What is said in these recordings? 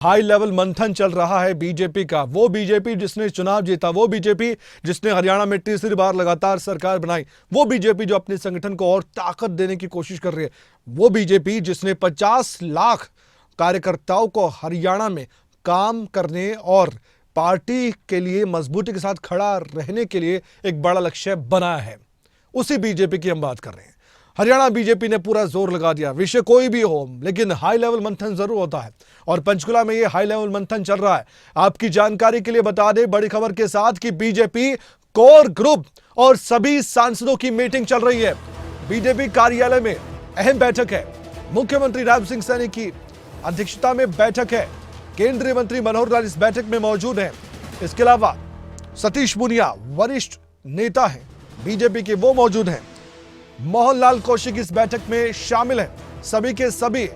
High level मंथन चल रहा है बीजेपी का। वो बीजेपी जिसने चुनाव जीता, वो बीजेपी जिसने हरियाणा में तीसरी बार लगातार सरकार बनाई, वो बीजेपी जो अपने संगठन को और ताकत देने की कोशिश कर रही है, वो बीजेपी जिसने 50 लाख कार्यकर्ताओं को हरियाणा में काम करने और पार्टी के लिए मजबूती के साथ खड़ा रहने के लिए एक बड़ा लक्ष्य बनाया है, उसी बीजेपी की हम बात कर रहे हैं। हरियाणा बीजेपी ने पूरा जोर लगा दिया, विषय कोई भी हो, लेकिन हाई लेवल मंथन जरूर होता है और पंचकुला में ये हाई लेवल मंथन चल रहा है। आपकी जानकारी के लिए बता दें बड़ी खबर के साथ कि बीजेपी कोर ग्रुप और सभी सांसदों की मीटिंग चल रही है। बीजेपी कार्यालय में अहम बैठक है। मुख्यमंत्री राम सिंह सैनी की अध्यक्षता में बैठक है। केंद्रीय मंत्री मनोहर लाल इस बैठक में मौजूद हैं। इसके अलावा सतीश पूनिया वरिष्ठ नेता हैं बीजेपी के, वो मौजूद हैं। मोहनलाल कौशिक इस बैठक में शामिल हैं। सभी के सभी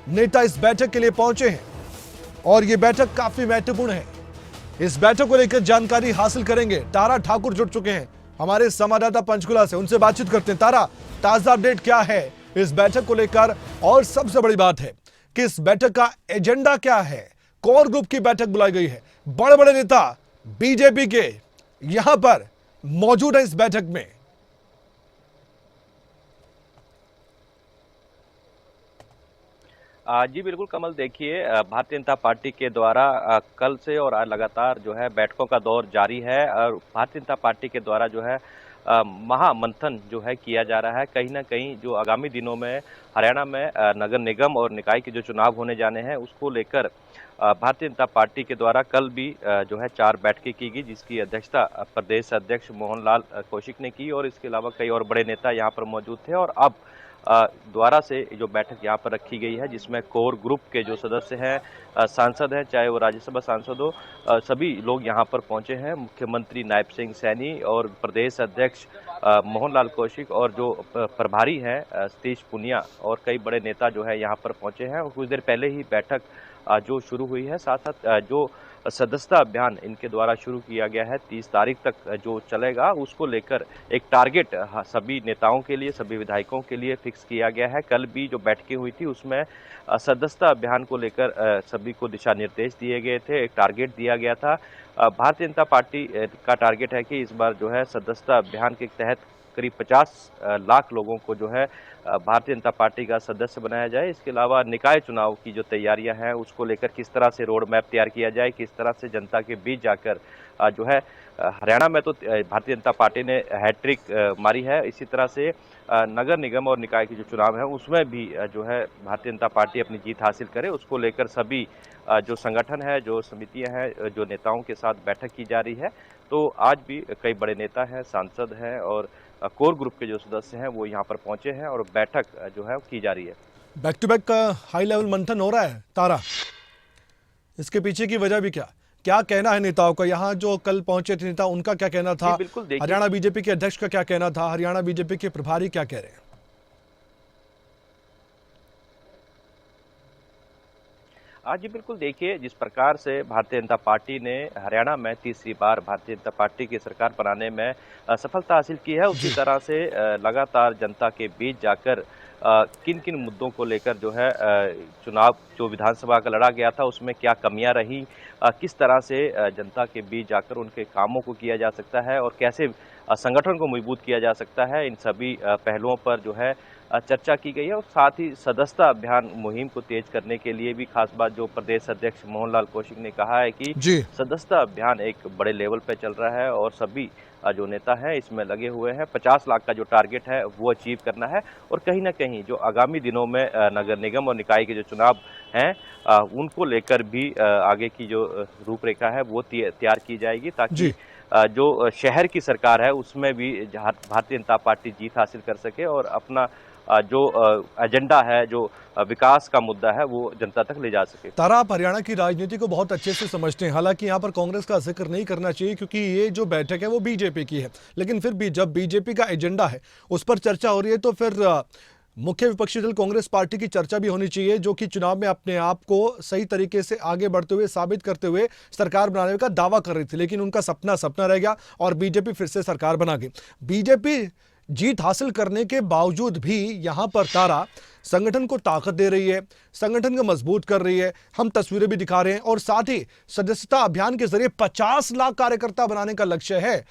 नेता इस बैठक के लिए पहुंचे हैं और यह बैठक काफी महत्वपूर्ण है। इस बैठक को लेकर जानकारी हासिल करेंगे। तारा ठाकुर जुड़ चुके हैं हमारे संवाददाता पंचकुला से, उनसे बातचीत करते हैं। तारा, ताजा अपडेट क्या है इस बैठक को लेकर, और सबसे बड़ी बात है कि इस बैठक का एजेंडा क्या है? कोर ग्रुप की बैठक बुलाई गई है, बड़े बड़े नेता बीजेपी के यहां पर मौजूद है इस बैठक में। जी बिल्कुल कमल, देखिए भारतीय जनता पार्टी के द्वारा कल से और आज लगातार जो है बैठकों का दौर जारी है और भारतीय जनता पार्टी के द्वारा जो है महामंथन जो है किया जा रहा है। कहीं ना कहीं जो आगामी दिनों में हरियाणा में नगर निगम और निकाय के जो चुनाव होने जाने हैं उसको लेकर भारतीय जनता पार्टी के द्वारा कल भी जो है 4 बैठकें की गई, जिसकी अध्यक्षता प्रदेश अध्यक्ष मोहनलाल कौशिक ने की और इसके अलावा कई और बड़े नेता यहाँ पर मौजूद थे। और अब द्वारा से जो बैठक यहाँ पर रखी गई है, जिसमें कोर ग्रुप के जो सदस्य हैं, सांसद हैं, चाहे वो राज्यसभा सांसद हो, सभी लोग यहाँ पर पहुंचे हैं। मुख्यमंत्री नायब सिंह सैनी और प्रदेश अध्यक्ष मोहनलाल कौशिक और जो प्रभारी हैं सतीश पूनिया और कई बड़े नेता जो है यहाँ पर पहुंचे हैं। और कुछ देर पहले ही बैठक जो शुरू हुई है, साथ साथ जो सदस्यता अभियान इनके द्वारा शुरू किया गया है 30 तारीख तक जो चलेगा, उसको लेकर एक टारगेट सभी नेताओं के लिए, सभी विधायकों के लिए फिक्स किया गया है। कल भी जो बैठकें हुई थी उसमें सदस्यता अभियान को लेकर सभी को दिशा निर्देश दिए गए थे, एक टारगेट दिया गया था। भारतीय जनता पार्टी का टारगेट है कि इस बार जो है सदस्यता अभियान के तहत करीब 50 लाख लोगों को जो है भारतीय जनता पार्टी का सदस्य बनाया जाए। इसके अलावा निकाय चुनाव की जो तैयारियां हैं उसको लेकर किस तरह से रोड मैप तैयार किया जाए, किस तरह से जनता के बीच जाकर जो है हरियाणा में तो भारतीय जनता पार्टी ने हैट्रिक मारी है, इसी तरह से नगर निगम और निकाय के जो चुनाव है उसमें भी जो है भारतीय जनता पार्टी अपनी जीत हासिल करे, उसको लेकर सभी जो संगठन है, जो समितियां हैं, जो नेताओं के साथ बैठक की जा रही है। तो आज भी कई बड़े नेता हैं, सांसद हैं और कोर ग्रुप के जो सदस्य हैं वो यहाँ पर पहुंचे हैं और बैठक जो है की जा रही है। Back to back high level मंथन हो रहा है तारा, इसके पीछे की वजह भी क्या कहना है नेताओं का? यहाँ जो कल पहुंचे थे नेता, उनका क्या कहना था? हरियाणा बीजेपी के अध्यक्ष का क्या कहना था? हरियाणा बीजेपी के प्रभारी क्या कह रहे हैं? जी बिल्कुल, देखिए जिस प्रकार से भारतीय जनता पार्टी ने हरियाणा में तीसरी बार भारतीय जनता पार्टी की सरकार बनाने में सफलता हासिल की है, उसी तरह से लगातार जनता के बीच जाकर किन किन मुद्दों को लेकर जो है चुनाव जो विधानसभा का लड़ा गया था उसमें क्या कमियां रही, किस तरह से जनता के बीच जाकर उनके कामों को किया जा सकता है और कैसे संगठन को मजबूत किया जा सकता है, इन सभी पहलुओं पर जो है चर्चा की गई है। और साथ ही सदस्यता अभियान मुहिम को तेज करने के लिए भी खास बात जो प्रदेश अध्यक्ष मोहनलाल कौशिक ने कहा है कि सदस्यता अभियान एक बड़े लेवल पर चल रहा है और सभी जो नेता हैं इसमें लगे हुए हैं। 50 लाख का जो टारगेट है वो अचीव करना है और कहीं ना कहीं जो आगामी दिनों में नगर निगम और निकाय के जो चुनाव हैं उनको लेकर भी आगे की जो रूपरेखा है वो तैयार की जाएगी, ताकि जो शहर की सरकार है उसमें भी भारतीय जनता पार्टी जीत हासिल कर सके और अपना जो एजेंडा है, जो विकास का मुद्दा है वो जनता तक ले जा सके। तारा, आप हरियाणा की राजनीति को बहुत अच्छे से समझते हैं, हालांकि यहाँ पर कांग्रेस का जिक्र नहीं करना चाहिए क्योंकि ये जो बैठक है वो बीजेपी की है, लेकिन फिर भी जब बीजेपी का एजेंडा है उस पर चर्चा हो रही है तो फिर मुख्य विपक्षी दल कांग्रेस पार्टी की चर्चा भी होनी चाहिए, जो कि चुनाव में अपने आप को सही तरीके से आगे बढ़ते हुए साबित करते हुए सरकार बनाने का दावा कर रही थी, लेकिन उनका सपना रह गया और बीजेपी फिर से सरकार बना गई। बीजेपी जीत हासिल करने के बावजूद भी यहां पर तारा संगठन को ताकत दे रही है, संगठन को मजबूत कर रही है। हम तस्वीरें भी दिखा रहे हैं और साथ ही सदस्यता अभियान के जरिए 50 लाख कार्यकर्ता बनाने का लक्ष्य है।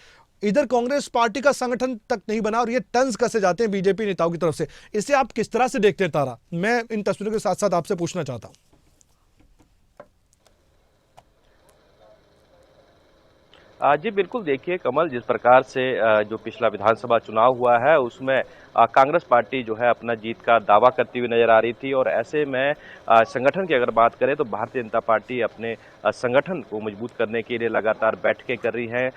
इधर कांग्रेस पार्टी का संगठन तक नहीं बना और ये तंज कसे जाते हैं बीजेपी नेताओं की तरफ से। इसे आप किस तरह से देखते हैं तारा? मैं इन तस्वीरों के साथ साथ आपसे पूछना चाहता हूं। जी बिल्कुल, देखिए कमल, जिस प्रकार से जो पिछला विधानसभा चुनाव हुआ है उसमें कांग्रेस पार्टी जो है अपना जीत का दावा करती हुई नजर आ रही थी और ऐसे में संगठन की अगर बात करें तो भारतीय जनता पार्टी अपने संगठन को मजबूत करने के लिए लगातार बैठकें कर रही है।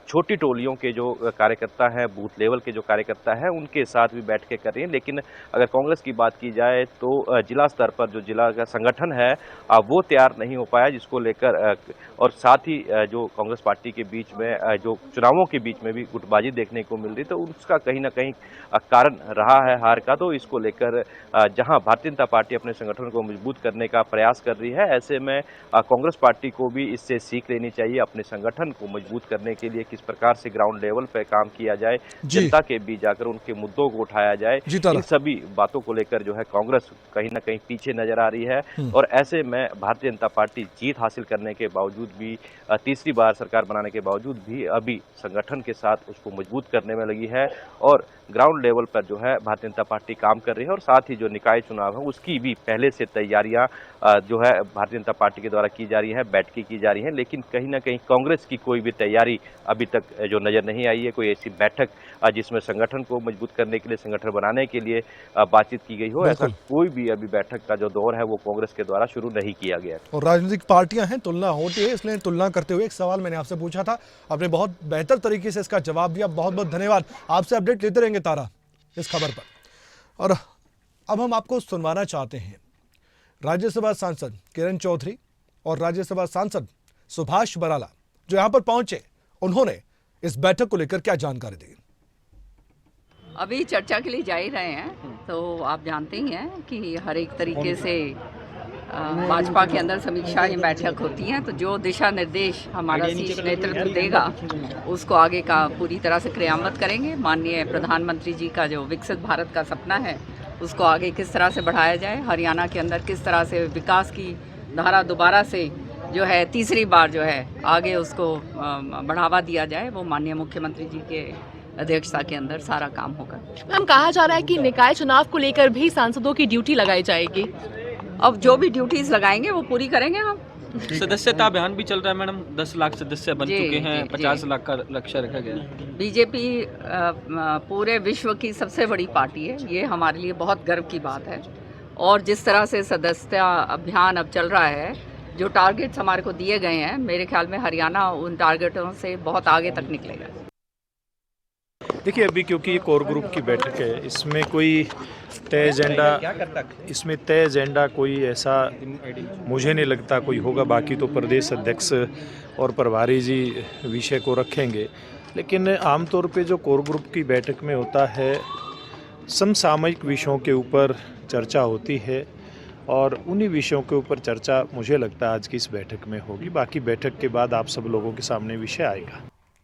छोटी टोलियों के जो कार्यकर्ता हैं, बूथ लेवल के जो कार्यकर्ता हैं, उनके साथ भी बैठकें कर रही हैं। लेकिन अगर कांग्रेस की बात की जाए तो जिला स्तर पर जो जिला का संगठन है वो तैयार नहीं हो पाया, जिसको लेकर और साथ ही जो कांग्रेस पार्टी के बीच में जो चुनावों के बीच में भी गुटबाजी देखने को मिल रही, तो उसका कहीं ना कहीं कारण रहा है हार का। तो इसको लेकर जहां भारतीय जनता पार्टी अपने संगठन को मजबूत करने का प्रयास कर रही है, ऐसे में कांग्रेस पार्टी को भी इससे सीख लेनी चाहिए। अपने संगठन को मजबूत करने के लिए किस प्रकार से ग्राउंड लेवल पे काम किया जाए, जनता के बीच जाकर उनके मुद्दों को उठाया जाए, इन सभी बातों को लेकर जो है कांग्रेस कहीं ना कहीं पीछे नजर आ रही है। और ऐसे में भारतीय जनता पार्टी जीत हासिल करने के बावजूद भी, तीसरी बार सरकार बनाने के बावजूद भी अभी संगठन के साथ उसको मजबूत करने में लगी है और ग्राउंड लेवल पर जो है भारतीय जनता पार्टी काम कर रही है। और साथ ही जो निकाय चुनाव है उसकी भी पहले से तैयारियां जो है भारतीय जनता पार्टी के द्वारा की जा रही है, बैठकें की जा रही है। लेकिन कहीं ना कहीं कांग्रेस की कोई भी तैयारी अभी तक जो नजर नहीं आई है, कोई ऐसी बैठक जिसमें संगठन को मजबूत करने के लिए, संगठन बनाने के लिए बातचीत की गई हो, ऐसा कोई भी अभी बैठक का जो दौर है वो कांग्रेस के द्वारा शुरू नहीं किया गया। और राजनीतिक पार्टियां हैं, तुलना होती है, इसलिए तुलना करते हुए एक सवाल मैंने आपसे पूछा था, आपने बहुत बेहतर तरीके से इसका जवाब दिया। बहुत बहुत धन्यवाद। आपसे अपडेट लेते रहेंगे तारा इस खबर पर। और अब हम आपको सुनवाना चाहते हैं राज्यसभा सांसद किरण चौधरी और राज्यसभा सांसद सुभाष बराला जो यहां पर पहुंचे, उन्होंने इस बैठक को लेकर क्या जानकारी दी। अभी चर्चा के लिए जा ही रहे हैं, तो आप जानते ही हैं कि हर एक तरीके से भाजपा के अंदर समीक्षा या बैठक होती है, तो जो दिशा निर्देश हमारा शीर्ष नेतृत्व देगा उसको आगे का पूरी तरह से क्रियान्वित करेंगे। माननीय प्रधानमंत्री जी का जो विकसित भारत का सपना है उसको आगे किस तरह से बढ़ाया जाए, हरियाणा के अंदर किस तरह से विकास की धारा दोबारा से जो है तीसरी बार जो है आगे उसको बढ़ावा दिया जाए, वो माननीय मुख्यमंत्री जी के अध्यक्षता के अंदर सारा काम होगा। मैम, कहा जा रहा है कि निकाय चुनाव को लेकर भी सांसदों की ड्यूटी लगाई जाएगी। अब जो भी ड्यूटीज लगाएंगे वो पूरी करेंगे हम। सदस्यता अभियान भी चल रहा है मैडम, 10 लाख सदस्य बन चुके हैं, 50 लाख का लक्ष्य रखा गया है। बीजेपी पूरे विश्व की सबसे बड़ी पार्टी है, ये हमारे लिए बहुत गर्व की बात है। और जिस तरह से सदस्यता अभियान अब चल रहा है, जो टारगेट्स हमारे को दिए गए हैं, मेरे ख्याल में हरियाणा उन टारगेटों से बहुत आगे तक निकलेगा। देखिए, अभी क्योंकि ये कोर ग्रुप की बैठक है, इसमें कोई तय एजेंडा कोई ऐसा मुझे नहीं लगता कोई होगा। बाकी तो प्रदेश अध्यक्ष और प्रभारी जी विषय को रखेंगे, लेकिन आमतौर पे जो कोर ग्रुप की बैठक में होता है, समसामयिक विषयों के ऊपर चर्चा होती है और उन्हीं विषयों के ऊपर चर्चा मुझे लगता है आज की इस बैठक में होगी। बाकी बैठक के बाद आप सब लोगों के सामने विषय आएगा।